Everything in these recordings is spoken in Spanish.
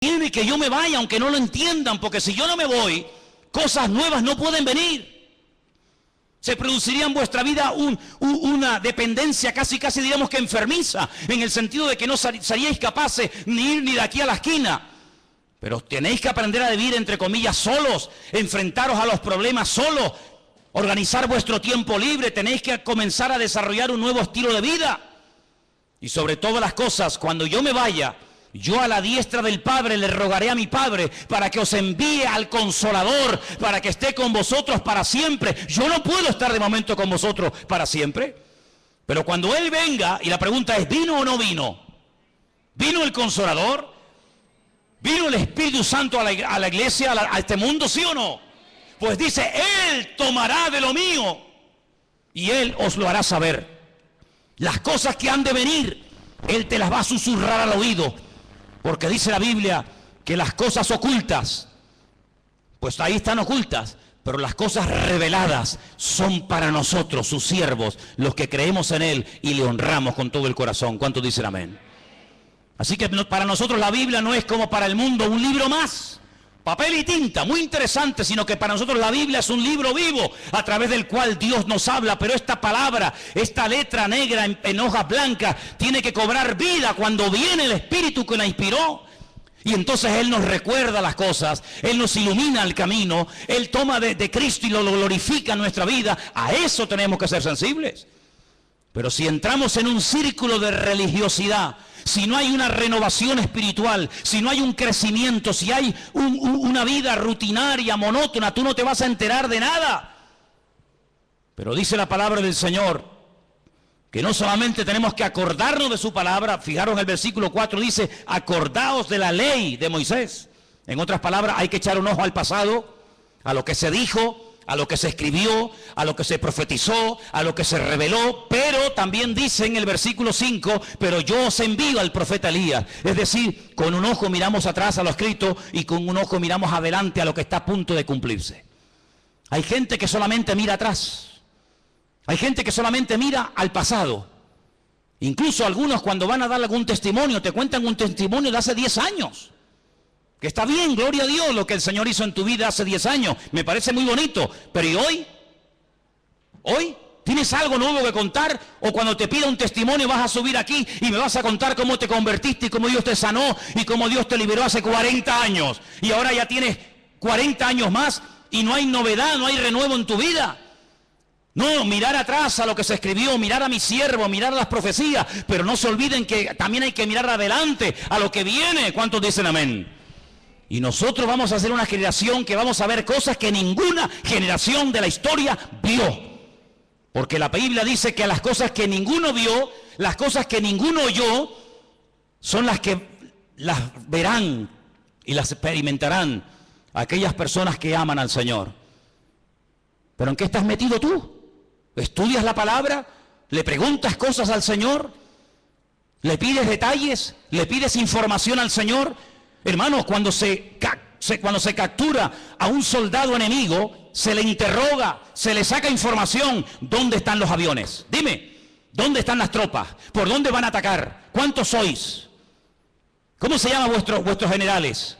Tiene que yo me vaya, aunque no lo entiendan, porque si yo no me voy, cosas nuevas no pueden venir. Se produciría en vuestra vida una dependencia casi diríamos que enfermiza, en el sentido de que no seríais capaces ni ir ni de aquí a la esquina. Pero tenéis que aprender a vivir, entre comillas, solos, enfrentaros a los problemas solos, organizar vuestro tiempo libre, tenéis que comenzar a desarrollar un nuevo estilo de vida. Y sobre todas las cosas, cuando yo me vaya, yo a la diestra del Padre le rogaré a mi Padre para que os envíe al Consolador, para que esté con vosotros para siempre. Yo no puedo estar de momento con vosotros para siempre, pero cuando Él venga, y la pregunta es, ¿vino o no vino? ¿Vino el Consolador? ¿Vino el Espíritu Santo a la iglesia, a este mundo, sí o no? Pues dice, Él tomará de lo mío y Él os lo hará saber. Las cosas que han de venir, Él te las va a susurrar al oído. Porque dice la Biblia que las cosas ocultas, pues ahí están ocultas, pero las cosas reveladas son para nosotros, sus siervos, los que creemos en Él y le honramos con todo el corazón. ¿Cuántos dicen amén? Así que para nosotros la Biblia no es como para el mundo un libro más, papel y tinta, muy interesante, sino que para nosotros la Biblia es un libro vivo a través del cual Dios nos habla. Pero esta palabra, esta letra negra en hojas blancas, tiene que cobrar vida cuando viene el Espíritu que la inspiró. Y entonces Él nos recuerda las cosas, Él nos ilumina el camino, Él toma de Cristo y lo glorifica en nuestra vida. A eso tenemos que ser sensibles. Pero si entramos en un círculo de religiosidad, si no hay una renovación espiritual, si no hay un crecimiento, si hay una vida rutinaria, monótona, tú no te vas a enterar de nada. Pero dice la palabra del Señor que no solamente tenemos que acordarnos de su palabra. Fijaros en el versículo 4, dice, acordaos de la ley de Moisés. En otras palabras, hay que echar un ojo al pasado, a lo que se dijo, a lo que se escribió, a lo que se profetizó, a lo que se reveló. Pero también dice en el versículo 5, pero yo os envío al profeta Elías. Es decir, con un ojo miramos atrás a lo escrito y con un ojo miramos adelante a lo que está a punto de cumplirse. Hay gente que solamente mira atrás. Hay gente que solamente mira al pasado. Incluso algunos, cuando van a dar algún testimonio, te cuentan un testimonio de hace 10 años. Que está bien, gloria a Dios, lo que el Señor hizo en tu vida hace 10 años. Me parece muy bonito. Pero ¿y hoy? ¿Hoy? ¿Tienes algo nuevo que contar? O cuando te pida un testimonio vas a subir aquí y me vas a contar cómo te convertiste y cómo Dios te sanó y cómo Dios te liberó hace 40 años. Y ahora ya tienes 40 años más y no hay novedad, no hay renuevo en tu vida. No, mirar atrás a lo que se escribió, mirar a mi siervo, mirar a las profecías. Pero no se olviden que también hay que mirar adelante, a lo que viene. ¿Cuántos dicen amén? Y nosotros vamos a ser una generación que vamos a ver cosas que ninguna generación de la historia vio. Porque la Biblia dice que las cosas que ninguno vio, las cosas que ninguno oyó, son las que las verán y las experimentarán aquellas personas que aman al Señor. ¿Pero en qué estás metido tú? ¿Estudias la palabra? ¿Le preguntas cosas al Señor? ¿Le pides detalles? ¿Le pides información al Señor? Hermanos, cuando se captura a un soldado enemigo, se le interroga, se le saca información. ¿Dónde están los aviones? Dime, ¿dónde están las tropas? ¿Por dónde van a atacar? ¿Cuántos sois? ¿Cómo se llaman vuestros generales?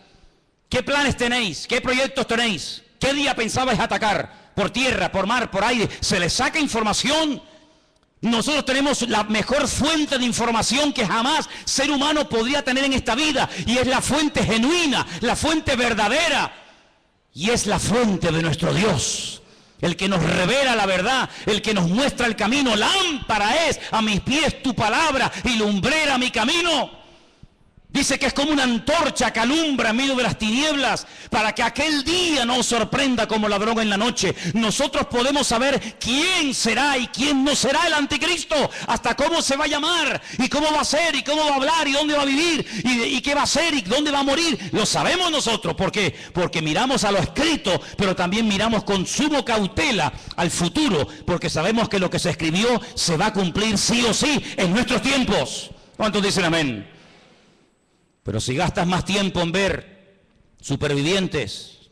¿Qué planes tenéis? ¿Qué proyectos tenéis? ¿Qué día pensabais atacar? ¿Por tierra, por mar, por aire? Se le saca información. Nosotros tenemos la mejor fuente de información que jamás ser humano podría tener en esta vida, y es la fuente genuina, la fuente verdadera, y es la fuente de nuestro Dios, el que nos revela la verdad, el que nos muestra el camino. Lámpara es a mis pies tu palabra y lumbrera mi camino. Dice que es como una antorcha que alumbra en medio de las tinieblas, para que aquel día no os sorprenda como ladrón en la noche. Nosotros podemos saber quién será y quién no será el anticristo, hasta cómo se va a llamar, y cómo va a ser, y cómo va a hablar, y dónde va a vivir, y qué va a hacer, y dónde va a morir. Lo sabemos nosotros. ¿Por qué? Porque miramos a lo escrito, pero también miramos con suma cautela al futuro, porque sabemos que lo que se escribió se va a cumplir sí o sí en nuestros tiempos. ¿Cuántos dicen amén? Pero si gastas más tiempo en ver Supervivientes,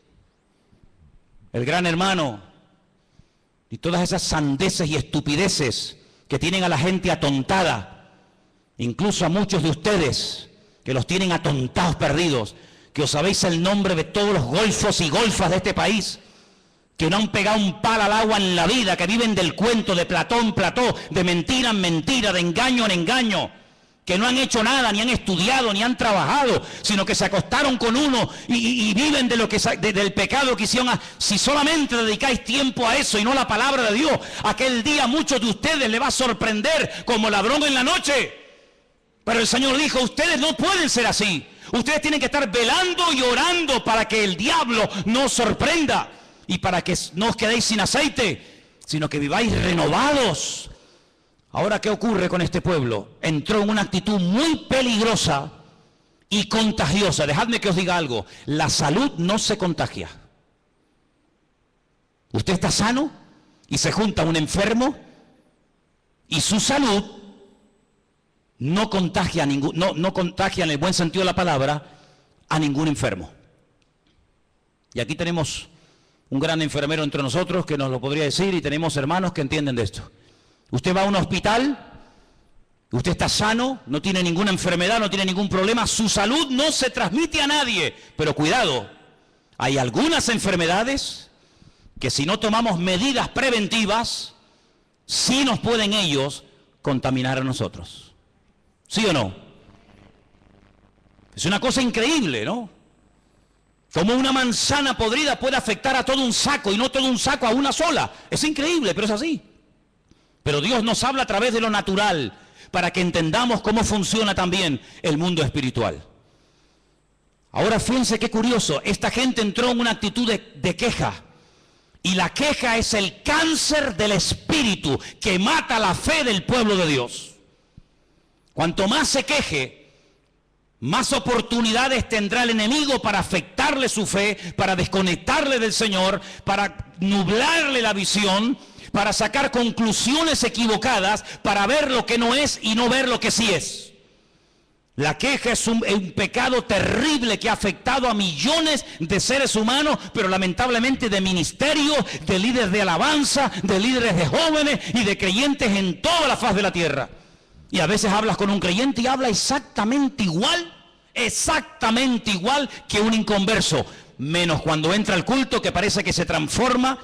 El Gran Hermano y todas esas sandeces y estupideces que tienen a la gente atontada, incluso a muchos de ustedes que los tienen atontados, perdidos, que os sabéis el nombre de todos los golfos y golfas de este país, que no han pegado un palo al agua en la vida, que viven del cuento, de plató en plató, de mentira en mentira, de engaño en engaño, que no han hecho nada, ni han estudiado, ni han trabajado, sino que se acostaron con uno y viven de lo que del pecado que hicieron. Si solamente dedicáis tiempo a eso y no a la palabra de Dios, aquel día a muchos de ustedes les va a sorprender como ladrón en la noche. Pero el Señor dijo, ustedes no pueden ser así. Ustedes tienen que estar velando y orando para que el diablo no os sorprenda y para que no os quedéis sin aceite, sino que viváis renovados. Ahora, ¿qué ocurre con este pueblo? Entró en una actitud muy peligrosa y contagiosa. Dejadme que os diga algo. La salud no se contagia. Usted está sano y se junta un enfermo y su salud no contagia, no contagia en el buen sentido de la palabra a ningún enfermo. Y aquí tenemos un gran enfermero entre nosotros que nos lo podría decir, y tenemos hermanos que entienden de esto. Usted va a un hospital, usted está sano, no tiene ninguna enfermedad, no tiene ningún problema, su salud no se transmite a nadie. Pero cuidado, hay algunas enfermedades que si no tomamos medidas preventivas, sí nos pueden ellos contaminar a nosotros. ¿Sí o no? Es una cosa increíble, ¿no? Como una manzana podrida puede afectar a todo un saco y no todo un saco a una sola. Es increíble, pero es así. Pero Dios nos habla a través de lo natural para que entendamos cómo funciona también el mundo espiritual. Ahora fíjense qué curioso, esta gente entró en una actitud de queja. Y la queja es el cáncer del espíritu que mata la fe del pueblo de Dios. Cuanto más se queje, más oportunidades tendrá el enemigo para afectarle su fe, para desconectarle del Señor, para nublarle la visión, para sacar conclusiones equivocadas, para ver lo que no es y no ver lo que sí es. La queja es un pecado terrible que ha afectado a millones de seres humanos, pero lamentablemente de ministerios, de líderes de alabanza, de líderes de jóvenes y de creyentes en toda la faz de la tierra. Y a veces hablas con un creyente y habla exactamente igual que un inconverso, menos cuando entra al culto, que parece que se transforma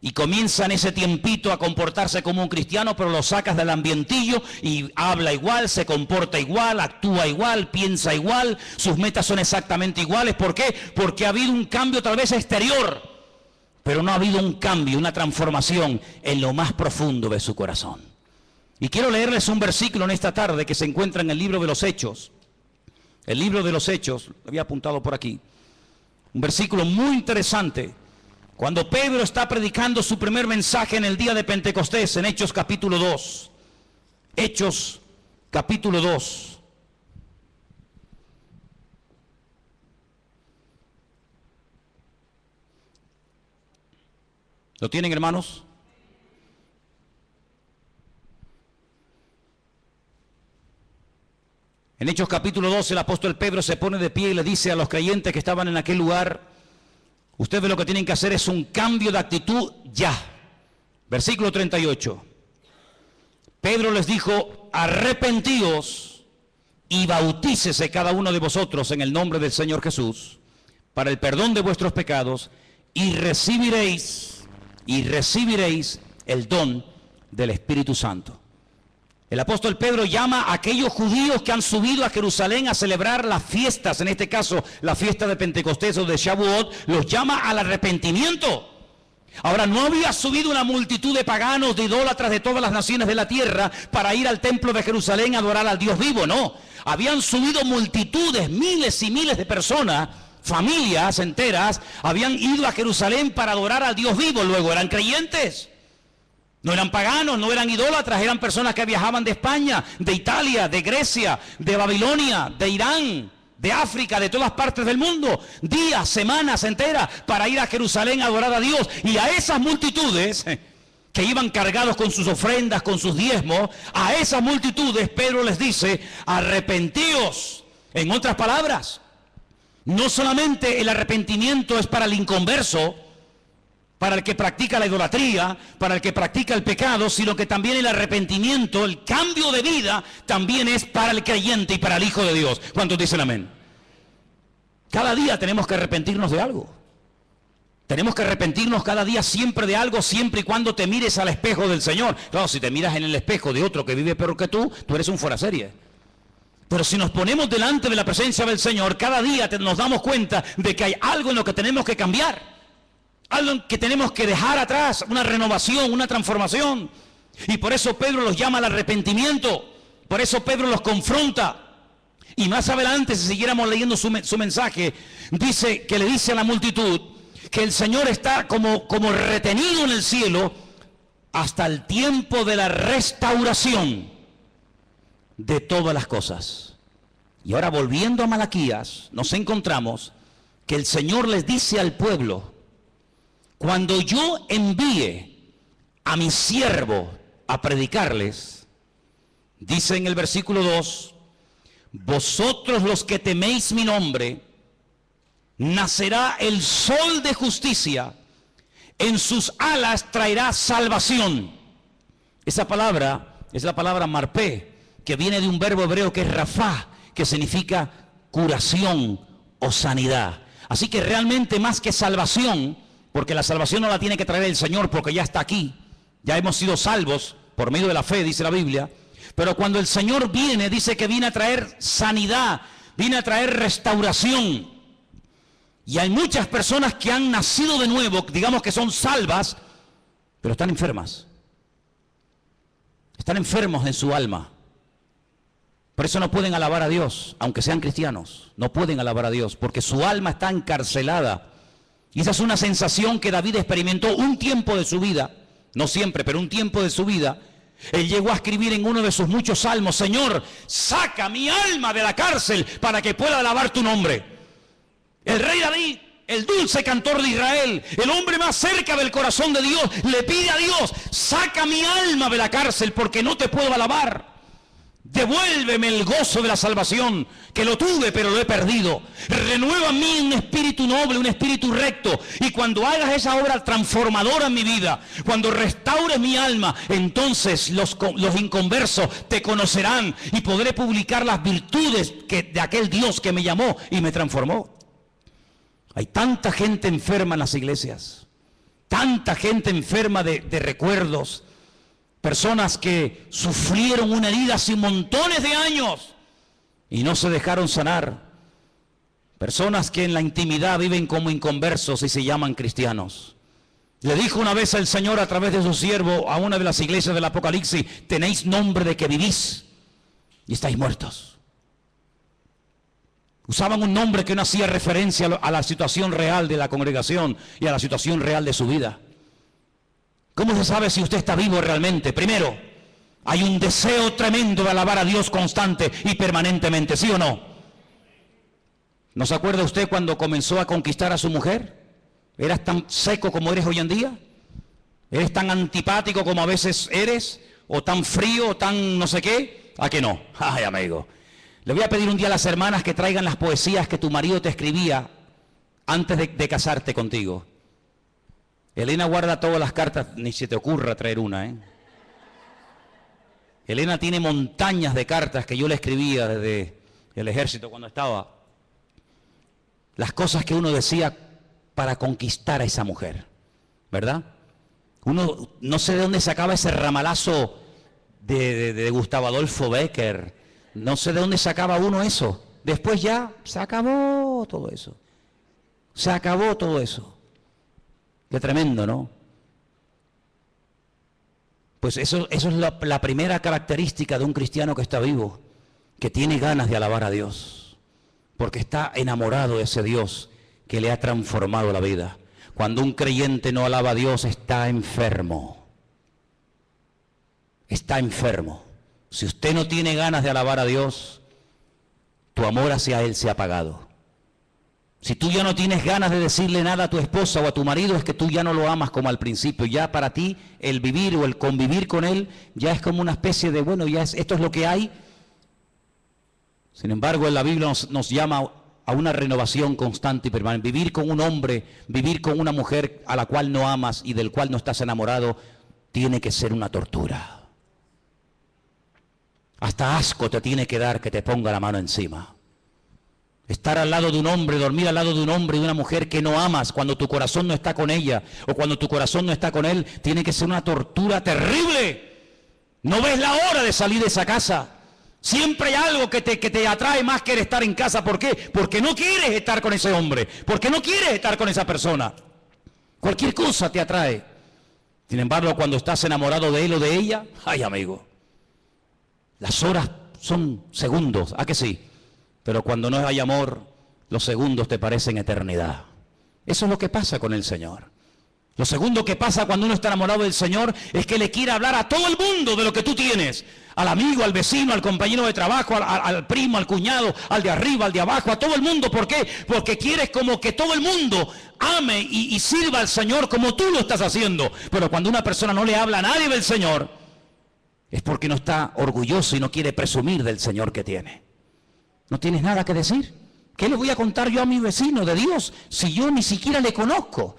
y comienza en ese tiempito a comportarse como un cristiano, pero lo sacas del ambientillo y habla igual, se comporta igual, actúa igual, piensa igual, sus metas son exactamente iguales. ¿Por qué? Porque ha habido un cambio tal vez exterior, pero no ha habido un cambio, una transformación en lo más profundo de su corazón. Y quiero leerles un versículo en esta tarde que se encuentra en el libro de los Hechos. El libro de los Hechos, lo había apuntado por aquí. Un versículo muy interesante. Cuando Pedro está predicando su primer mensaje en el día de Pentecostés, en Hechos capítulo 2. Hechos capítulo 2. ¿Lo tienen, hermanos? En Hechos capítulo 2 el apóstol Pedro se pone de pie y le dice a los creyentes que estaban en aquel lugar: ustedes lo que tienen que hacer es un cambio de actitud ya. Versículo 38. Pedro les dijo: arrepentíos y bautícese cada uno de vosotros en el nombre del Señor Jesús para el perdón de vuestros pecados y recibiréis el don del Espíritu Santo. El apóstol Pedro llama a aquellos judíos que han subido a Jerusalén a celebrar las fiestas, en este caso la fiesta de Pentecostés o de Shavuot, los llama al arrepentimiento. Ahora, no había subido una multitud de paganos, de idólatras de todas las naciones de la tierra para ir al templo de Jerusalén a adorar al Dios vivo, no. Habían subido multitudes, miles y miles de personas, familias enteras, habían ido a Jerusalén para adorar al Dios vivo, luego eran creyentes. No eran paganos, no eran idólatras, eran personas que viajaban de España, de Italia, de Grecia, de Babilonia, de Irán, de África, de todas partes del mundo, días, semanas enteras para ir a Jerusalén a adorar a Dios. Y a esas multitudes que iban cargados con sus ofrendas, con sus diezmos, a esas multitudes Pedro les dice: arrepentíos. En otras palabras, no solamente el arrepentimiento es para el inconverso, para el que practica la idolatría, para el que practica el pecado, sino que también el arrepentimiento, el cambio de vida, también es para el creyente y para el Hijo de Dios. ¿Cuántos dicen amén? Cada día tenemos que arrepentirnos de algo. Tenemos que arrepentirnos cada día siempre de algo, siempre y cuando te mires al espejo del Señor. Claro, si te miras en el espejo de otro que vive peor que tú eres un fuera de serie. Pero si nos ponemos delante de la presencia del Señor, cada día nos damos cuenta de que hay algo en lo que tenemos que cambiar. Algo que tenemos que dejar atrás, una renovación, una transformación. Y por eso Pedro los llama al arrepentimiento. Por eso Pedro los confronta. Y más adelante, si siguiéramos leyendo su mensaje, dice que le dice a la multitud que el Señor está como retenido en el cielo hasta el tiempo de la restauración de todas las cosas. Y ahora, volviendo a Malaquías, nos encontramos que el Señor les dice al pueblo: cuando yo envíe a mi siervo a predicarles, dice en el versículo 2, vosotros los que teméis mi nombre, nacerá el sol de justicia, en sus alas traerá salvación. Esa palabra es la palabra marpé, que viene de un verbo hebreo que es rafá, que significa curación o sanidad. Así que realmente, más que salvación, porque la salvación no la tiene que traer el Señor, porque ya está aquí, ya hemos sido salvos por medio de la fe, dice la Biblia. Pero cuando el Señor viene, dice que viene a traer sanidad, viene a traer restauración. Y hay muchas personas que han nacido de nuevo, digamos que son salvas, pero están enfermas. Están enfermos en su alma. Por eso no pueden alabar a Dios, aunque sean cristianos. No pueden alabar a Dios, porque su alma está encarcelada. Y esa es una sensación que David experimentó un tiempo de su vida, no siempre, pero un tiempo de su vida. Él llegó a escribir en uno de sus muchos salmos: Señor, saca mi alma de la cárcel para que pueda alabar tu nombre. El rey David, el dulce cantor de Israel, el hombre más cerca del corazón de Dios, le pide a Dios: saca mi alma de la cárcel porque no te puedo alabar. Devuélveme el gozo de la salvación, que lo tuve pero lo he perdido. Renueva en mí un espíritu noble, un espíritu recto. Y cuando hagas esa obra transformadora en mi vida, cuando restaures mi alma, entonces los inconversos te conocerán y podré publicar las virtudes de aquel Dios que me llamó y me transformó. Hay tanta gente enferma en las iglesias, tanta gente enferma de recuerdos. Personas que sufrieron una herida hace montones de años y no se dejaron sanar. Personas que en la intimidad viven como inconversos y se llaman cristianos. Le dijo una vez el Señor a través de su siervo a una de las iglesias del Apocalipsis: tenéis nombre de que vivís y estáis muertos. Usaban un nombre que no hacía referencia a la situación real de la congregación y a la situación real de su vida. ¿Cómo se sabe si usted está vivo realmente? Primero, hay un deseo tremendo de alabar a Dios constante y permanentemente, ¿sí o no? ¿No se acuerda usted cuando comenzó a conquistar a su mujer? ¿Eras tan seco como eres hoy en día? ¿Eres tan antipático como a veces eres? ¿O tan frío, o tan no sé qué? ¿A que no? Ay, amigo. Le voy a pedir un día a las hermanas que traigan las poesías que tu marido te escribía antes de casarte contigo. Elena guarda todas las cartas, ni se te ocurra traer una, ¿eh? Elena tiene montañas de cartas que yo le escribía desde el ejército cuando estaba. Las cosas que uno decía para conquistar a esa mujer, ¿verdad? Uno no sé de dónde sacaba ese ramalazo de Gustavo Adolfo Bécquer. No sé de dónde sacaba uno eso. Después ya se acabó todo eso. Se acabó todo eso. Qué tremendo, ¿no? Pues eso es la primera característica de un cristiano que está vivo, que tiene ganas de alabar a Dios, porque está enamorado de ese Dios que le ha transformado la vida. Cuando un creyente no alaba a Dios, está enfermo. Está enfermo. Si usted no tiene ganas de alabar a Dios, tu amor hacia Él se ha apagado. Si tú ya no tienes ganas de decirle nada a tu esposa o a tu marido, es que tú ya no lo amas como al principio. Ya para ti el vivir o el convivir con él ya es como una especie de, bueno, esto es lo que hay. Sin embargo, en la Biblia nos llama a una renovación constante y permanente. Vivir con un hombre, vivir con una mujer a la cual no amas y del cual no estás enamorado, tiene que ser una tortura. Hasta asco te tiene que dar que te ponga la mano encima. Estar al lado de un hombre, dormir al lado de un hombre y de una mujer que no amas cuando tu corazón no está con ella o cuando tu corazón no está con él, tiene que ser una tortura terrible. No ves la hora de salir de esa casa. Siempre hay algo que te atrae más que estar en casa. ¿Por qué? Porque no quieres estar con ese hombre, porque no quieres estar con esa persona. Cualquier cosa te atrae. Sin embargo, cuando estás enamorado de él o de ella, ay amigo, las horas son segundos, ¿a que sí? Pero cuando no hay amor, los segundos te parecen eternidad. Eso es lo que pasa con el Señor. Lo segundo que pasa cuando uno está enamorado del Señor es que le quiere hablar a todo el mundo de lo que tú tienes. Al amigo, al vecino, al compañero de trabajo, al primo, al cuñado, al de arriba, al de abajo, a todo el mundo. ¿Por qué? Porque quieres como que todo el mundo ame y sirva al Señor como tú lo estás haciendo. Pero cuando una persona no le habla a nadie del Señor, es porque no está orgulloso y no quiere presumir del Señor que tiene. ¿No tienes nada que decir? ¿Qué le voy a contar yo a mi vecino de Dios si yo ni siquiera le conozco?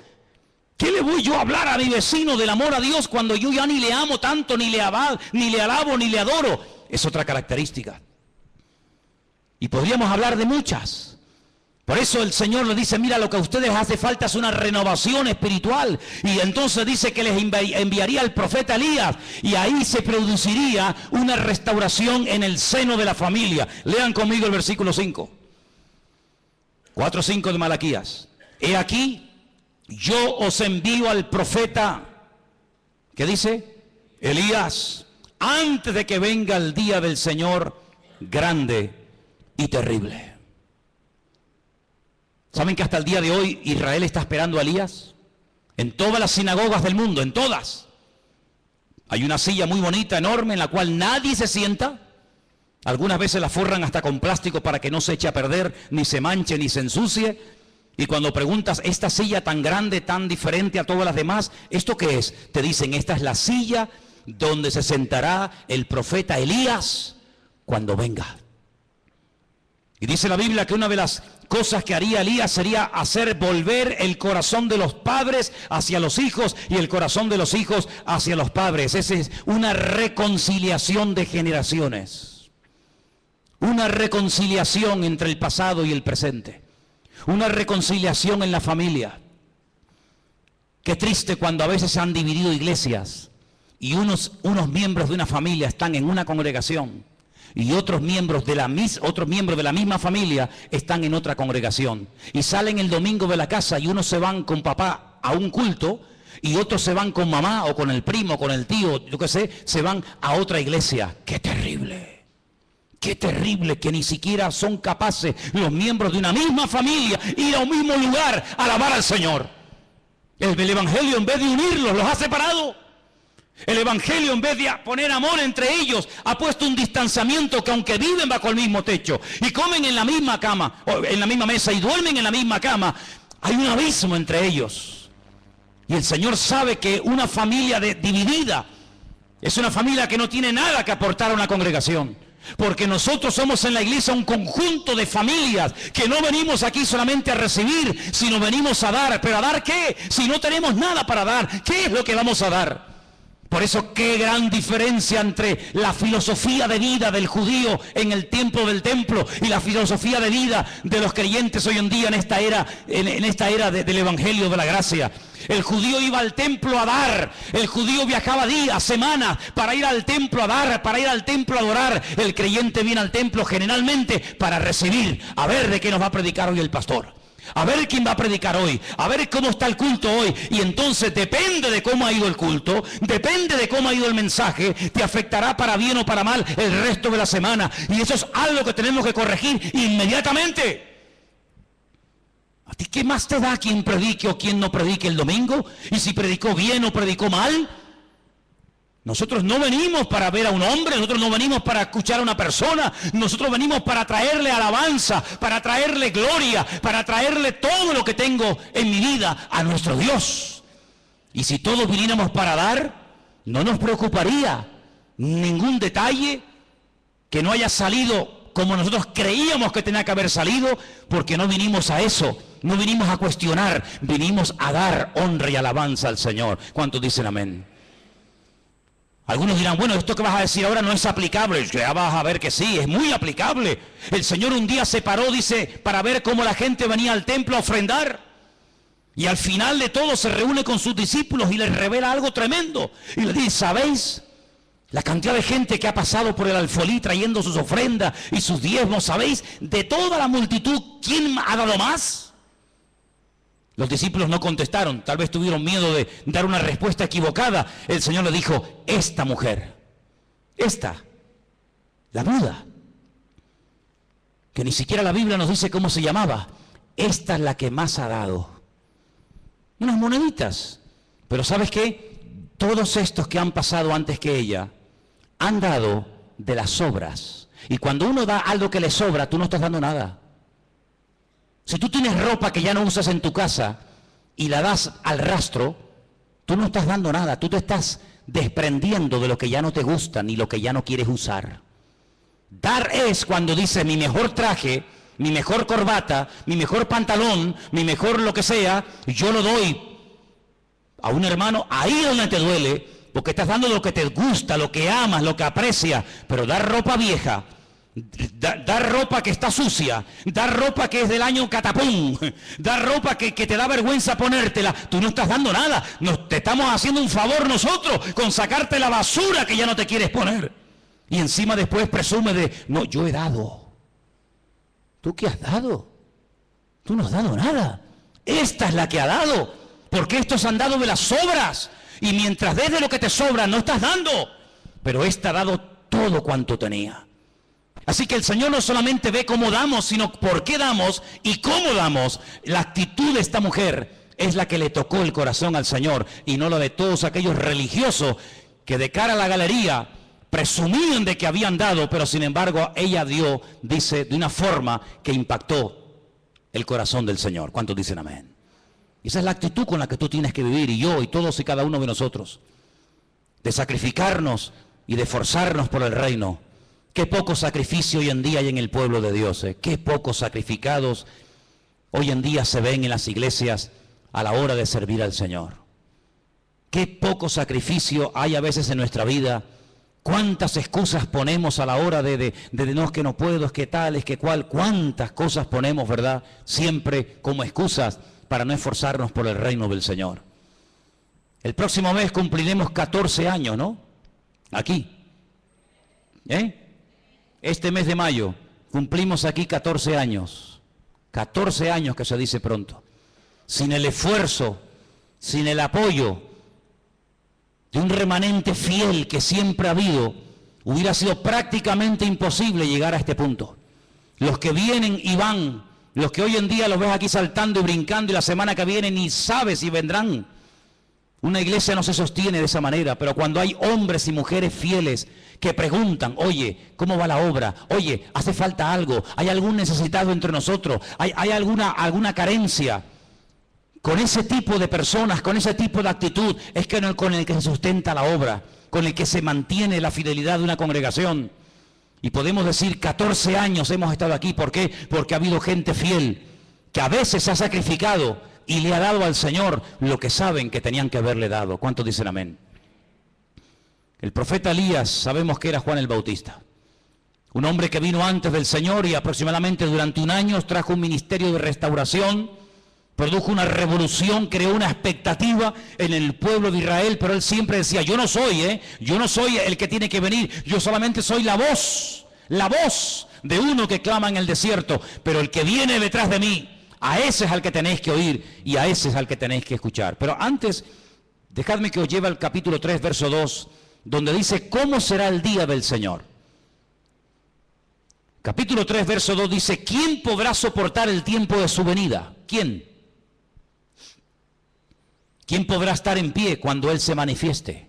¿Qué le voy yo a hablar a mi vecino del amor a Dios cuando yo ya ni le amo tanto, ni le alabo, ni le adoro? Es otra característica. Y podríamos hablar de muchas. Por eso el Señor le dice, mira, lo que a ustedes hace falta es una renovación espiritual. Y entonces dice que les enviaría al profeta Elías. Y ahí se produciría una restauración en el seno de la familia. Lean conmigo el versículo 5. 4:5 de Malaquías. He aquí, yo os envío al profeta, ¿qué dice? Elías, antes de que venga el día del Señor grande y terrible. ¿Saben que hasta el día de hoy Israel está esperando a Elías? En todas las sinagogas del mundo, en todas. Hay una silla muy bonita, enorme, en la cual nadie se sienta. Algunas veces la forran hasta con plástico para que no se eche a perder, ni se manche, ni se ensucie. Y cuando preguntas, esta silla tan grande, tan diferente a todas las demás, ¿esto qué es? Te dicen, esta es la silla donde se sentará el profeta Elías cuando venga. Y dice la Biblia que una de las cosas que haría Elías sería hacer volver el corazón de los padres hacia los hijos y el corazón de los hijos hacia los padres. Esa es una reconciliación de generaciones. Una reconciliación entre el pasado y el presente. Una reconciliación en la familia. Qué triste cuando a veces se han dividido iglesias y unos miembros de una familia están en una congregación y otros miembros de la misma familia están en otra congregación. Y salen el domingo de la casa y unos se van con papá a un culto y otros se van con mamá o con el primo, con el tío, yo qué sé, se van a otra iglesia. ¡Qué terrible! ¡Qué terrible que ni siquiera son capaces los miembros de una misma familia ir a un mismo lugar a alabar al Señor! El Evangelio, en vez de unirlos, los ha separado. El Evangelio, en vez de poner amor entre ellos, ha puesto un distanciamiento que aunque viven bajo el mismo techo y comen en la misma cama, o en la misma mesa y duermen en la misma cama, hay un abismo entre ellos. Y el Señor sabe que una familia dividida es una familia que no tiene nada que aportar a una congregación. Porque nosotros somos en la iglesia un conjunto de familias que no venimos aquí solamente a recibir, sino venimos a dar. ¿Pero a dar qué? Si no tenemos nada para dar, ¿qué es lo que vamos a dar? Por eso, qué gran diferencia entre la filosofía de vida del judío en el tiempo del templo y la filosofía de vida de los creyentes hoy en día en esta era del Evangelio de la Gracia. El judío iba al templo a dar, el judío viajaba días, semanas para ir al templo a dar, para ir al templo a adorar. El creyente viene al templo generalmente para recibir, a ver de qué nos va a predicar hoy el pastor. A ver quién va a predicar hoy, a ver cómo está el culto hoy. Y entonces depende de cómo ha ido el culto, depende de cómo ha ido el mensaje, te afectará para bien o para mal el resto de la semana. Y eso es algo que tenemos que corregir inmediatamente. ¿A ti qué más te da quién predique o quién no predique el domingo? Y si predicó bien o predicó mal. Nosotros no venimos para ver a un hombre, nosotros no venimos para escuchar a una persona, nosotros venimos para traerle alabanza, para traerle gloria, para traerle todo lo que tengo en mi vida a nuestro Dios. Y si todos viniéramos para dar, no nos preocuparía ningún detalle que no haya salido como nosotros creíamos que tenía que haber salido, porque no vinimos a eso, no vinimos a cuestionar, vinimos a dar honra y alabanza al Señor. ¿Cuántos dicen amén? Algunos dirán, bueno, esto que vas a decir ahora no es aplicable. Ya vas a ver que sí, es muy aplicable. El Señor un día se paró, dice, para ver cómo la gente venía al templo a ofrendar. Y al final de todo se reúne con sus discípulos y les revela algo tremendo. Y les dice, ¿sabéis? La cantidad de gente que ha pasado por el alfolí trayendo sus ofrendas y sus diezmos, ¿sabéis? De toda la multitud, ¿quién ha dado más? Los discípulos no contestaron, tal vez tuvieron miedo de dar una respuesta equivocada. El Señor le dijo, esta mujer, esta, la viuda, que ni siquiera la Biblia nos dice cómo se llamaba, esta es la que más ha dado. Unas moneditas. Pero ¿sabes qué? Todos estos que han pasado antes que ella han dado de las sobras. Y cuando uno da algo que le sobra, tú no estás dando nada. Si tú tienes ropa que ya no usas en tu casa y la das al rastro, tú no estás dando nada. Tú te estás desprendiendo de lo que ya no te gusta ni lo que ya no quieres usar. Dar es cuando dice mi mejor traje, mi mejor corbata, mi mejor pantalón, mi mejor lo que sea, yo lo doy a un hermano ahí donde te duele, porque estás dando lo que te gusta, lo que amas, lo que aprecias. Pero dar ropa vieja, dar ropa que está sucia, dar ropa que es del año catapum, dar ropa que te da vergüenza ponértela, tú no estás dando nada. Te estamos haciendo un favor nosotros con sacarte la basura que ya no te quieres poner. Y encima después presume de, no, yo he dado. ¿Tú qué has dado? Tú no has dado nada. Esta es la que ha dado, porque estos han dado de las sobras. Y mientras des de lo que te sobra, no estás dando. Pero esta ha dado todo cuanto tenía. Así que el Señor no solamente ve cómo damos, sino por qué damos y cómo damos. La actitud de esta mujer es la que le tocó el corazón al Señor, y no la de todos aquellos religiosos que de cara a la galería presumían de que habían dado, pero sin embargo ella dio, dice, de una forma que impactó el corazón del Señor. ¿Cuántos dicen amén? Esa es la actitud con la que tú tienes que vivir, y yo y todos y cada uno de nosotros, de sacrificarnos y de esforzarnos por el reino. Qué poco sacrificio hoy en día hay en el pueblo de Dios, qué pocos sacrificados hoy en día se ven en las iglesias a la hora de servir al Señor. Qué poco sacrificio hay a veces en nuestra vida. Cuántas excusas ponemos a la hora de no, es que no puedo, es que tal, es que cual. Cuántas cosas ponemos, ¿verdad? Siempre como excusas para no esforzarnos por el reino del Señor. El próximo mes cumpliremos 14 años, ¿no? Aquí. Este mes de mayo cumplimos aquí 14 años. 14 años que se dice pronto. Sin el esfuerzo, sin el apoyo de un remanente fiel que siempre ha habido, hubiera sido prácticamente imposible llegar a este punto. Los que vienen y van, los que hoy en día los ves aquí saltando y brincando, y la semana que viene ni sabes si vendrán. Una iglesia no se sostiene de esa manera, pero cuando hay hombres y mujeres fieles que preguntan, oye, ¿cómo va la obra? Oye, ¿hace falta algo? ¿Hay algún necesitado entre nosotros? ¿Hay alguna carencia? Con ese tipo de personas, con ese tipo de actitud, es que con el que se sustenta la obra, con el que se mantiene la fidelidad de una congregación. Y podemos decir, 14 años hemos estado aquí. ¿Por qué? Porque ha habido gente fiel, que a veces se ha sacrificado y le ha dado al Señor lo que saben que tenían que haberle dado. ¿Cuántos dicen amén? El profeta Elías, sabemos que era Juan el Bautista. Un hombre que vino antes del Señor y aproximadamente durante un año trajo un ministerio de restauración. Produjo una revolución, creó una expectativa en el pueblo de Israel, pero él siempre decía, yo no soy el que tiene que venir, yo solamente soy la voz de uno que clama en el desierto, pero el que viene detrás de mí, a ese es al que tenéis que oír y a ese es al que tenéis que escuchar. Pero antes, dejadme que os lleve al capítulo 3, verso 2, donde dice, ¿cómo será el día del Señor? Capítulo 3, verso 2 dice, ¿quién podrá soportar el tiempo de su venida? ¿Quién? ¿Quién podrá estar en pie cuando Él se manifieste?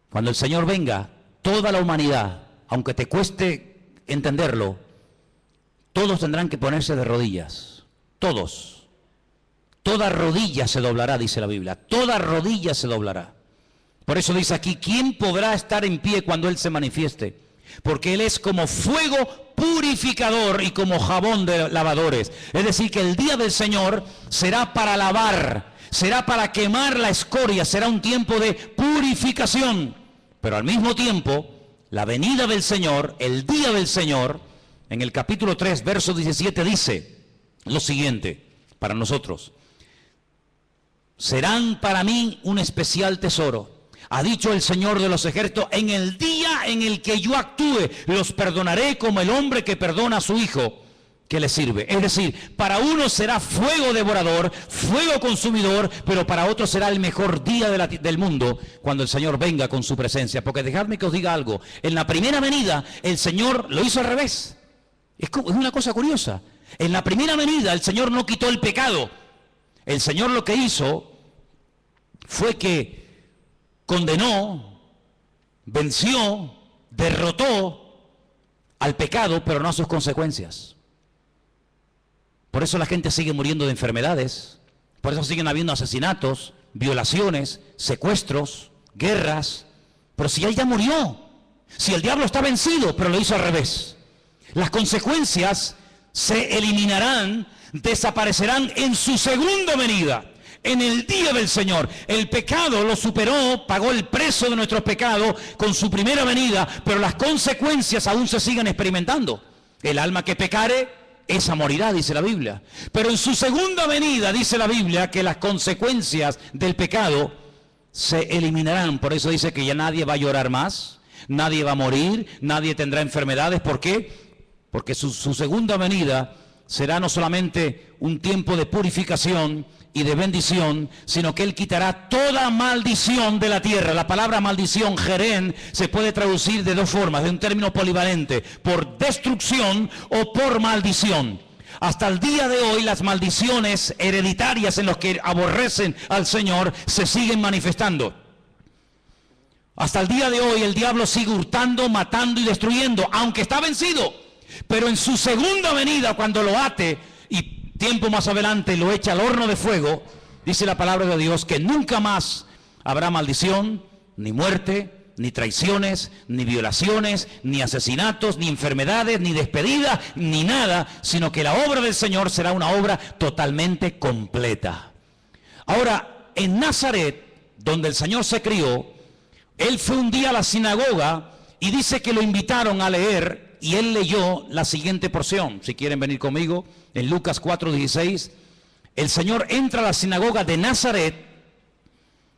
Cuando el Señor venga, toda la humanidad, aunque te cueste entenderlo, todos tendrán que ponerse de rodillas. Todos. Toda rodilla se doblará, dice la Biblia. Toda rodilla se doblará. Por eso dice aquí, ¿quién podrá estar en pie cuando Él se manifieste? Porque Él es como fuego purificador y como jabón de lavadores. Es decir, que el día del Señor será para lavar, será para quemar la escoria, será un tiempo de purificación. Pero al mismo tiempo, la venida del Señor, el día del Señor, en el capítulo 3, verso 17 dice lo siguiente para nosotros: serán para mí un especial tesoro, ha dicho el Señor de los ejércitos, en el día en el que yo actúe, los perdonaré como el hombre que perdona a su hijo que le sirve. Es decir, para unos será fuego devorador, fuego consumidor, pero para otros será el mejor día del mundo cuando el Señor venga con su presencia. Porque dejadme que os diga algo, en la primera venida el Señor lo hizo al revés. Es una cosa curiosa. En la primera venida el Señor no quitó el pecado. El Señor lo que hizo fue que condenó, venció, derrotó al pecado, pero no a sus consecuencias. Por eso la gente sigue muriendo de enfermedades, por eso siguen habiendo asesinatos, violaciones, secuestros, guerras. Pero si Él ya murió, si el diablo está vencido, pero lo hizo al revés. Las consecuencias se eliminarán, desaparecerán en su segunda venida, en el día del Señor. El pecado lo superó, pagó el precio de nuestros pecados con su primera venida, pero las consecuencias aún se siguen experimentando. El alma que pecare, esa morirá, dice la Biblia. Pero en su segunda venida dice la Biblia que las consecuencias del pecado se eliminarán. Por eso dice que ya nadie va a llorar más, nadie va a morir, nadie tendrá enfermedades. ¿Por qué? Porque su segunda venida será no solamente un tiempo de purificación y de bendición, sino que Él quitará toda maldición de la tierra. La palabra maldición, jerén, se puede traducir de dos formas, de un término polivalente: por destrucción o por maldición. Hasta el día de hoy las maldiciones hereditarias en los que aborrecen al Señor se siguen manifestando. Hasta el día de hoy el diablo sigue hurtando, matando y destruyendo, aunque está vencido. Pero en su segunda venida, cuando lo ate y tiempo más adelante lo echa al horno de fuego, dice la palabra de Dios que nunca más habrá maldición, ni muerte, ni traiciones, ni violaciones, ni asesinatos, ni enfermedades, ni despedidas, ni nada, sino que la obra del Señor será una obra totalmente completa. Ahora, en Nazaret, donde el Señor se crió, Él fue un día a la sinagoga y dice que lo invitaron a leer. Y él leyó la siguiente porción, si quieren venir conmigo, en Lucas 4:16. El Señor entra a la sinagoga de Nazaret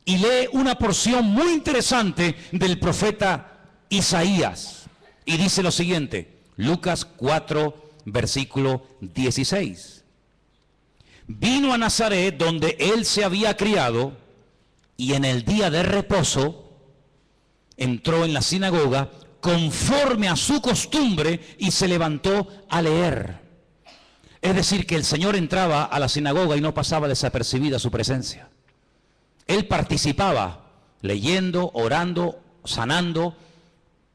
y lee una porción muy interesante del profeta Isaías. Y dice lo siguiente, Lucas 4, versículo 16. Vino a Nazaret, donde él se había criado, y en el día de reposo entró en la sinagoga conforme a su costumbre y se levantó a leer. Es decir, que el Señor entraba a la sinagoga y no pasaba desapercibida su presencia. Él participaba leyendo, orando, sanando.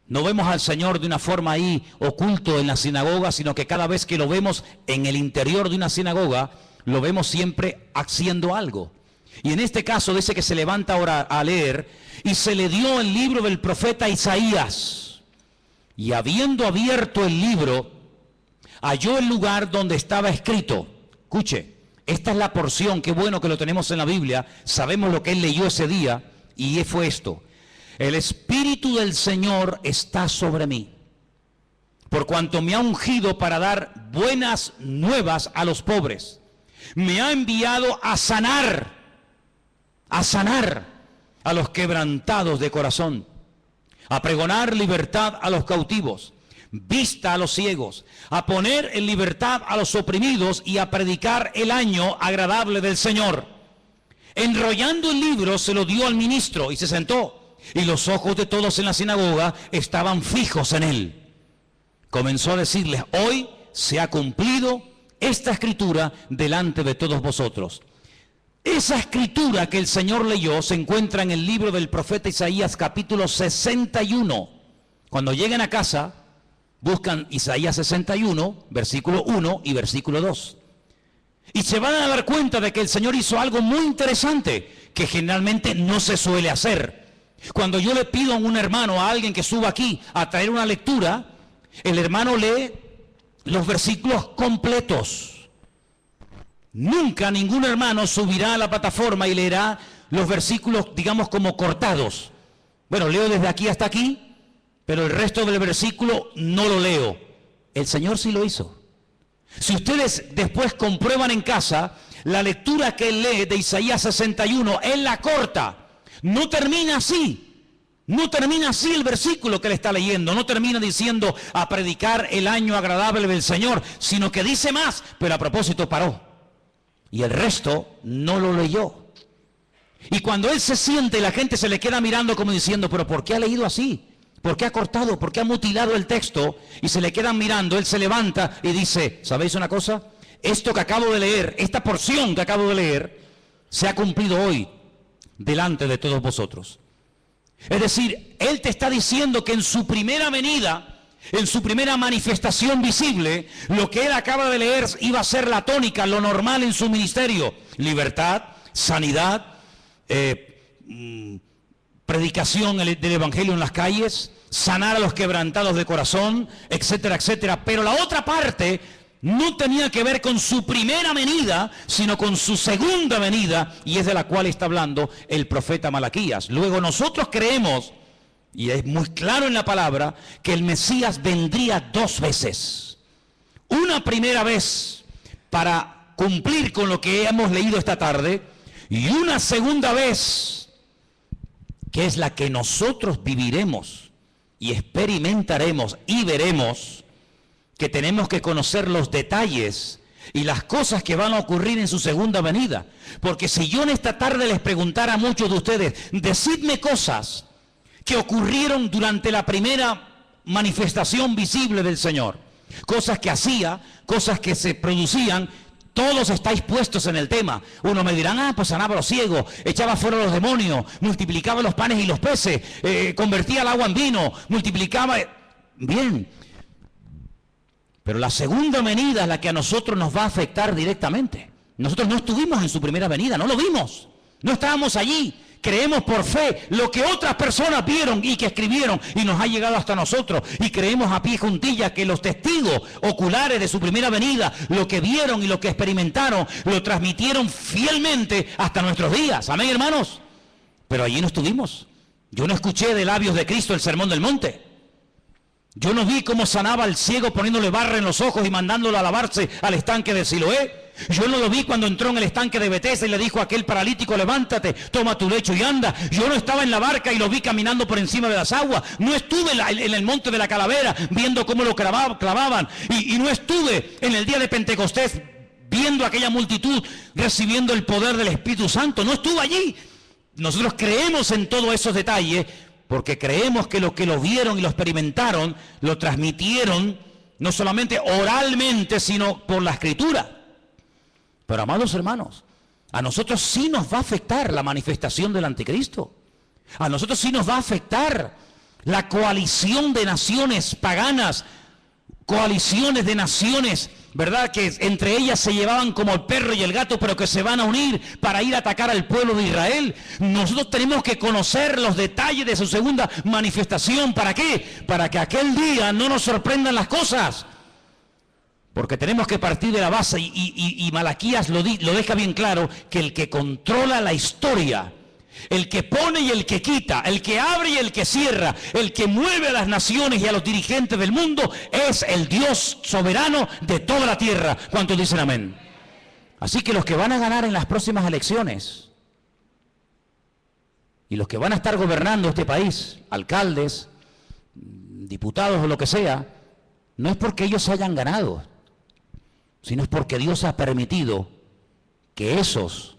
No vemos al Señor de una forma ahí oculto en la sinagoga, sino que cada vez que lo vemos en el interior de una sinagoga, lo vemos siempre haciendo algo. Y en este caso dice que se levanta ahora a leer y se le dio el libro del profeta Isaías. Y habiendo abierto el libro, halló el lugar donde estaba escrito. Escuche, esta es la porción, qué bueno que lo tenemos en la Biblia, sabemos lo que él leyó ese día, y fue esto: el Espíritu del Señor está sobre mí, por cuanto me ha ungido para dar buenas nuevas a los pobres. Me ha enviado a sanar a los quebrantados de corazón, a pregonar libertad a los cautivos, vista a los ciegos, a poner en libertad a los oprimidos y a predicar el año agradable del Señor. Enrollando el libro se lo dio al ministro y se sentó, y los ojos de todos en la sinagoga estaban fijos en él. Comenzó a decirles: hoy se ha cumplido esta escritura delante de todos vosotros. Esa escritura que el Señor leyó se encuentra en el libro del profeta Isaías, capítulo 61. Cuando lleguen a casa, buscan Isaías 61, versículo 1 y versículo 2. Y se van a dar cuenta de que el Señor hizo algo muy interesante, que generalmente no se suele hacer. Cuando yo le pido a un hermano, a alguien que suba aquí a traer una lectura, el hermano lee los versículos completos. Nunca ningún hermano subirá a la plataforma y leerá los versículos, digamos, como cortados. Bueno, leo desde aquí hasta aquí, pero el resto del versículo no lo leo. El Señor sí lo hizo. Si ustedes después comprueban en casa, la lectura que él lee de Isaías 61, él la corta. No termina así. No termina así el versículo que él está leyendo. No termina diciendo a predicar el año agradable del Señor, sino que dice más, pero a propósito paró. Y el resto no lo leyó. Y cuando él se siente, la gente se le queda mirando como diciendo, pero ¿por qué ha leído así? ¿Por qué ha cortado? ¿Por qué ha mutilado el texto? Y se le quedan mirando, él se levanta y dice, ¿sabéis una cosa? Esto que acabo de leer, esta porción que acabo de leer, se ha cumplido hoy delante de todos vosotros. Es decir, él te está diciendo que en su primera venida, en su primera manifestación visible, lo que él acaba de leer iba a ser la tónica, lo normal en su ministerio. Libertad, sanidad, predicación del evangelio en las calles, sanar a los quebrantados de corazón, etcétera, etcétera. Pero la otra parte no tenía que ver con su primera venida, sino con su segunda venida, y es de la cual está hablando el profeta Malaquías. Luego nosotros creemos, y es muy claro en la palabra, que el Mesías vendría dos veces. Una primera vez para cumplir con lo que hemos leído esta tarde, y una segunda vez, que es la que nosotros viviremos y experimentaremos y veremos, que tenemos que conocer los detalles y las cosas que van a ocurrir en su segunda venida. Porque si yo en esta tarde les preguntara a muchos de ustedes, decidme cosas que ocurrieron durante la primera manifestación visible del Señor, cosas que hacía, cosas que se producían, todos estáis puestos en el tema. Uno me dirán, pues sanaba a los ciegos, echaba fuera a los demonios, multiplicaba los panes y los peces, convertía el agua en vino, multiplicaba... Bien, pero la segunda venida es la que a nosotros nos va a afectar directamente. Nosotros no estuvimos en su primera venida, no lo vimos, no estábamos allí. Creemos por fe lo que otras personas vieron y que escribieron y nos ha llegado hasta nosotros. Y creemos a pie juntillas que los testigos oculares de su primera venida, lo que vieron y lo que experimentaron, lo transmitieron fielmente hasta nuestros días. Amén, hermanos. Pero allí no estuvimos. Yo no escuché de labios de Cristo el sermón del monte. Yo no vi cómo sanaba al ciego poniéndole barra en los ojos y mandándolo a lavarse al estanque de Siloé. Yo no lo vi cuando entró en el estanque de Betesda y le dijo a aquel paralítico, levántate, toma tu lecho y anda. Yo no estaba en la barca y lo vi caminando por encima de las aguas. No estuve en el monte de la Calavera viendo cómo lo clavaban. Y no estuve en el día de Pentecostés viendo a aquella multitud recibiendo el poder del Espíritu Santo. No estuve allí. Nosotros creemos en todos esos detalles porque creemos que lo vieron y lo experimentaron, lo transmitieron no solamente oralmente, sino por la Escritura. Pero amados hermanos, a nosotros sí nos va a afectar la manifestación del anticristo. A nosotros sí nos va a afectar la coalición de naciones paganas, coaliciones de naciones, ¿verdad? Que entre ellas se llevaban como el perro y el gato, pero que se van a unir para ir a atacar al pueblo de Israel. Nosotros tenemos que conocer los detalles de su segunda manifestación. ¿Para qué? Para que aquel día no nos sorprendan las cosas. Porque tenemos que partir de la base y Malaquías lo deja bien claro, que el que controla la historia, el que pone y el que quita, el que abre y el que cierra, el que mueve a las naciones y a los dirigentes del mundo, es el Dios soberano de toda la tierra. ¿Cuántos dicen amén? Así que los que van a ganar en las próximas elecciones y los que van a estar gobernando este país, alcaldes, diputados o lo que sea, no es porque ellos hayan ganado, sino es porque Dios ha permitido que esos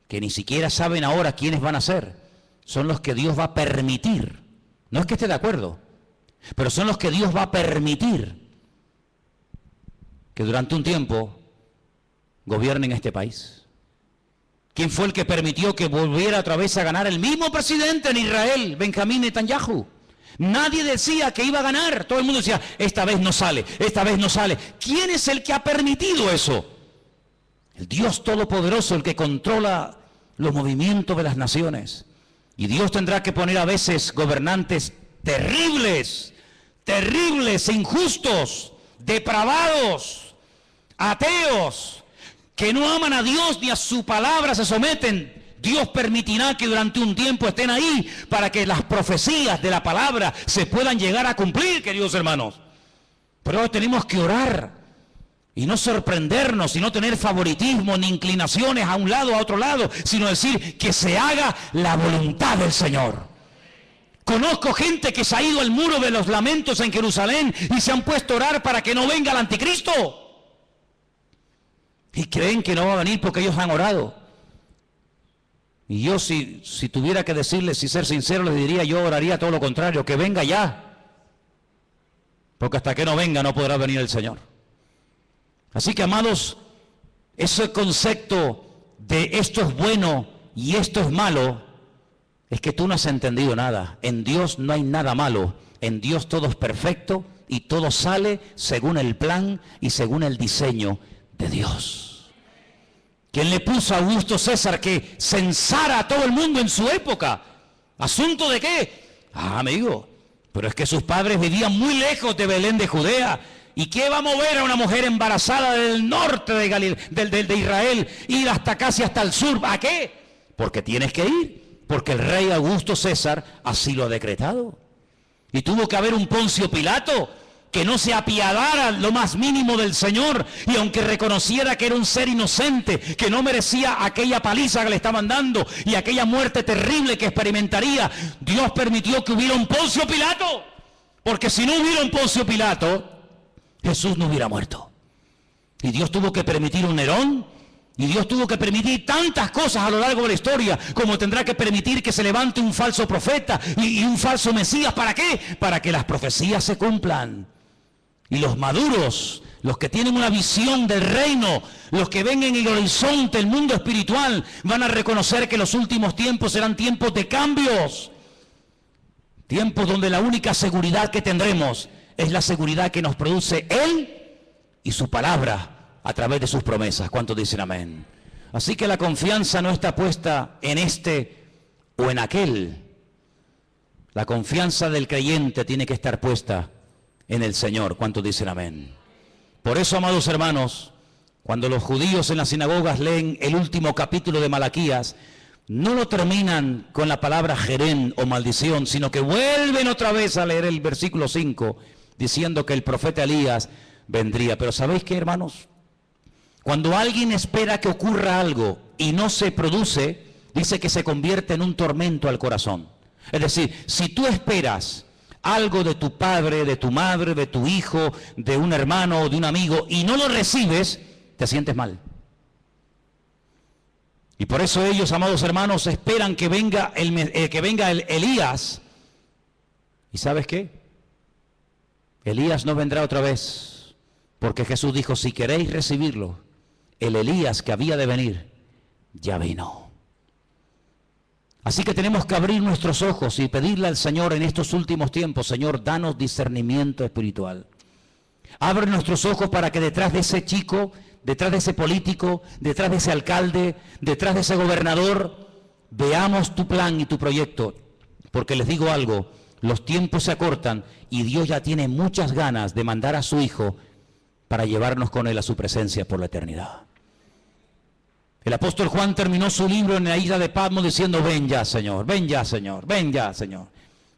que ni siquiera saben ahora quiénes van a ser, son los que Dios va a permitir. No es que esté de acuerdo, pero son los que Dios va a permitir que durante un tiempo gobiernen este país. ¿Quién fue el que permitió que volviera otra vez a ganar el mismo presidente en Israel, Benjamín Netanyahu? Nadie decía que iba a ganar, todo el mundo decía, esta vez no sale, esta vez no sale. ¿Quién es el que ha permitido eso? El Dios Todopoderoso, el que controla los movimientos de las naciones. Y Dios tendrá que poner a veces gobernantes terribles, terribles, injustos, depravados, ateos, que no aman a Dios ni a su palabra se someten, Dios permitirá que durante un tiempo estén ahí para que las profecías de la palabra se puedan llegar a cumplir, queridos hermanos. Pero tenemos que orar y no sorprendernos y no tener favoritismo ni inclinaciones a un lado o a otro lado, sino decir que se haga la voluntad del Señor. Conozco gente que se ha ido al muro de los lamentos en Jerusalén y se han puesto a orar para que no venga el anticristo. Y creen que no va a venir porque ellos han orado. Y yo si tuviera que decirles, si ser sincero, les diría, yo oraría todo lo contrario, que venga ya. Porque hasta que no venga no podrá venir el Señor. Así que, amados, ese concepto de esto es bueno y esto es malo, es que tú no has entendido nada. En Dios no hay nada malo. En Dios todo es perfecto y todo sale según el plan y según el diseño de Dios. ¿Quién le puso a Augusto César que censara a todo el mundo en su época? ¿Asunto de qué? Amigo, pero es que sus padres vivían muy lejos de Belén de Judea. ¿Y qué va a mover a una mujer embarazada del norte de Israel, ir hasta casi hasta el sur? ¿A qué? Porque tienes que ir, porque el rey Augusto César así lo ha decretado. Y tuvo que haber un Poncio Pilato que no se apiadara lo más mínimo del Señor, y aunque reconociera que era un ser inocente, que no merecía aquella paliza que le estaban dando y aquella muerte terrible que experimentaría, Dios permitió que hubiera un Poncio Pilato, porque si no hubiera un Poncio Pilato, Jesús no hubiera muerto. Y Dios tuvo que permitir un Nerón, y Dios tuvo que permitir tantas cosas a lo largo de la historia, como tendrá que permitir que se levante un falso profeta y un falso Mesías. ¿Para qué? Para que las profecías se cumplan. Y los maduros, los que tienen una visión del reino, los que ven en el horizonte el mundo espiritual, van a reconocer que los últimos tiempos serán tiempos de cambios. Tiempos donde la única seguridad que tendremos es la seguridad que nos produce Él y su palabra a través de sus promesas. ¿Cuántos dicen amén? Así que la confianza no está puesta en este o en aquel. La confianza del creyente tiene que estar puesta en el Señor. ¿Cuántos dicen amén? Por eso, amados hermanos, cuando los judíos en las sinagogas leen el último capítulo de Malaquías, no lo terminan con la palabra jerén o maldición, sino que vuelven otra vez a leer el versículo 5, diciendo que el profeta Elías vendría. Pero ¿sabéis qué, hermanos? Cuando alguien espera que ocurra algo y no se produce, dice que se convierte en un tormento al corazón. Es decir, si tú esperas algo de tu padre, de tu madre, de tu hijo, de un hermano o de un amigo, y no lo recibes, te sientes mal. Y por eso ellos, amados hermanos, esperan que venga el Elías. ¿Y sabes qué? Elías no vendrá otra vez, porque Jesús dijo, si queréis recibirlo, el Elías que había de venir, ya vino. Así que tenemos que abrir nuestros ojos y pedirle al Señor en estos últimos tiempos, Señor, danos discernimiento espiritual. Abre nuestros ojos para que detrás de ese chico, detrás de ese político, detrás de ese alcalde, detrás de ese gobernador, veamos tu plan y tu proyecto. Porque les digo algo, los tiempos se acortan y Dios ya tiene muchas ganas de mandar a su Hijo para llevarnos con Él a su presencia por la eternidad. El apóstol Juan terminó su libro en la isla de Patmos diciendo, ven ya, Señor, ven ya, Señor, ven ya, Señor.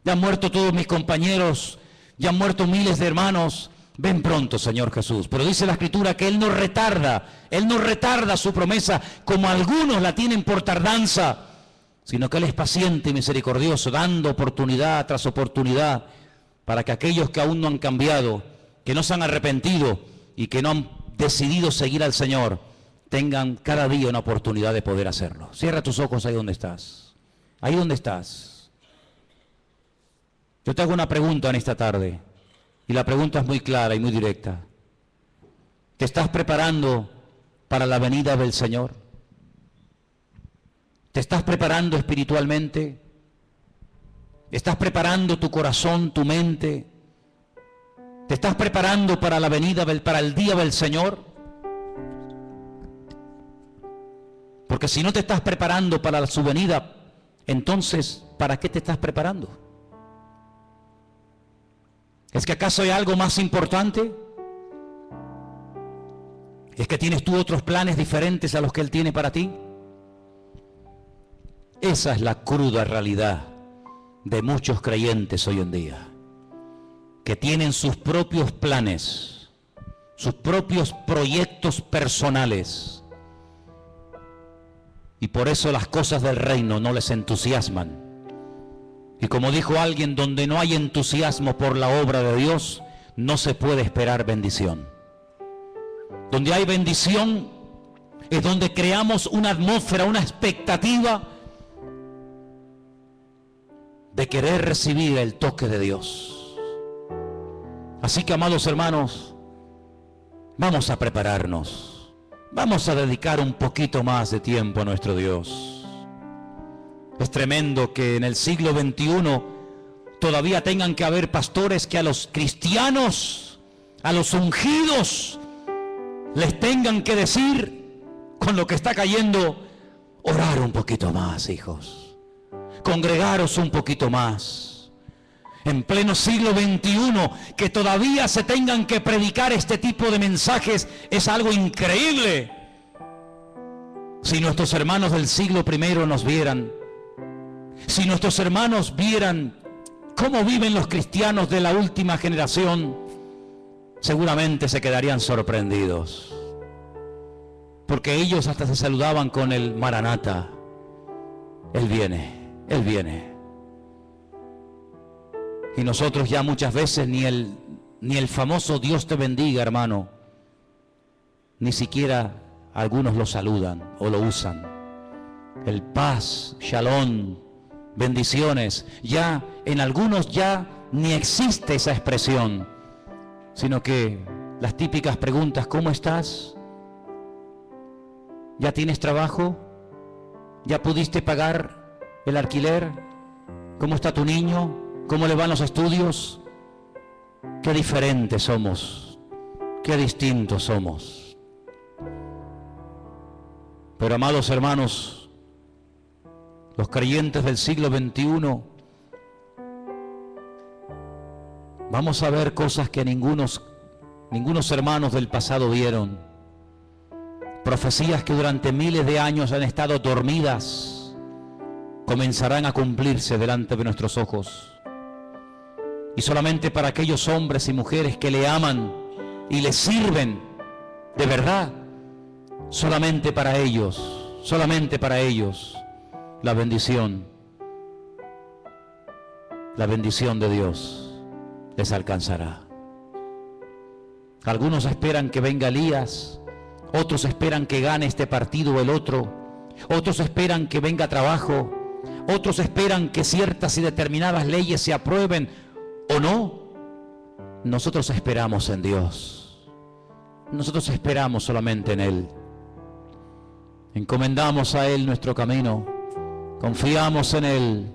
Ya han muerto todos mis compañeros, ya han muerto miles de hermanos, ven pronto, Señor Jesús. Pero dice la Escritura que Él no retarda su promesa como algunos la tienen por tardanza, sino que Él es paciente y misericordioso, dando oportunidad tras oportunidad para que aquellos que aún no han cambiado, que no se han arrepentido y que no han decidido seguir al Señor, tengan cada día una oportunidad de poder hacerlo. Cierra tus ojos ahí donde estás. Ahí donde estás. Yo te hago una pregunta en esta tarde. Y la pregunta es muy clara y muy directa. ¿Te estás preparando para la venida del Señor? ¿Te estás preparando espiritualmente? ¿Estás preparando tu corazón, tu mente? ¿Te estás preparando para la venida, para el día del Señor? Porque si no te estás preparando para su venida, entonces, ¿para qué te estás preparando? ¿Es que acaso hay algo más importante? ¿Es que tienes tú otros planes diferentes a los que Él tiene para ti? Esa es la cruda realidad de muchos creyentes hoy en día, que tienen sus propios planes, sus propios proyectos personales, y por eso las cosas del reino no les entusiasman. Y como dijo alguien, donde no hay entusiasmo por la obra de Dios, no se puede esperar bendición. Donde hay bendición es donde creamos una atmósfera, una expectativa de querer recibir el toque de Dios. Así que, amados hermanos, vamos a prepararnos, vamos a dedicar un poquito más de tiempo a nuestro Dios. Es tremendo que en el siglo XXI todavía tengan que haber pastores que a los cristianos, a los ungidos, les tengan que decir, con lo que está cayendo, orar un poquito más, hijos, congregaros un poquito más. En pleno siglo XXI, que todavía se tengan que predicar este tipo de mensajes, es algo increíble. Si nuestros hermanos del siglo I nos vieran, si nuestros hermanos vieran cómo viven los cristianos de la última generación, seguramente se quedarían sorprendidos, porque ellos hasta se saludaban con el Maranata. Él viene, Él viene. Y nosotros ya muchas veces ni el famoso Dios te bendiga, hermano, ni siquiera algunos lo saludan o lo usan. El paz, shalom, bendiciones, ya en algunos ya ni existe esa expresión, sino que las típicas preguntas: ¿cómo estás? ¿Ya tienes trabajo? ¿Ya pudiste pagar el alquiler? ¿Cómo está tu niño? ¿Cómo le van los estudios? Qué diferentes somos, qué distintos somos. Pero, amados hermanos, los creyentes del siglo XXI, vamos a ver cosas que ningunos hermanos del pasado vieron. Profecías que durante miles de años han estado dormidas, comenzarán a cumplirse delante de nuestros ojos. Y solamente para aquellos hombres y mujeres que le aman y le sirven de verdad, solamente para ellos, la bendición de Dios les alcanzará. Algunos esperan que venga Elías, otros esperan que gane este partido o el otro, otros esperan que venga trabajo, otros esperan que ciertas y determinadas leyes se aprueben o no. Nosotros esperamos en Dios, nosotros esperamos solamente en Él. Encomendamos a Él nuestro camino, confiamos en Él,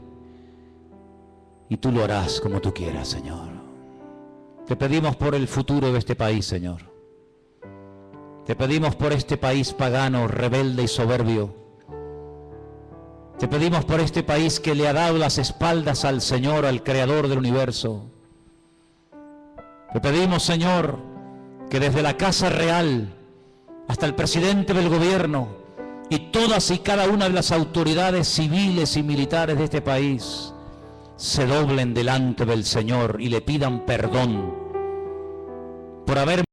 y tú lo harás como tú quieras, Señor. Te pedimos por el futuro de este país, Señor. Te pedimos por este país pagano, rebelde y soberbio. Te pedimos por este país que le ha dado las espaldas al Señor, al Creador del universo. Te pedimos, Señor, que desde la Casa Real hasta el presidente del gobierno y todas y cada una de las autoridades civiles y militares de este país se doblen delante del Señor y le pidan perdón por haber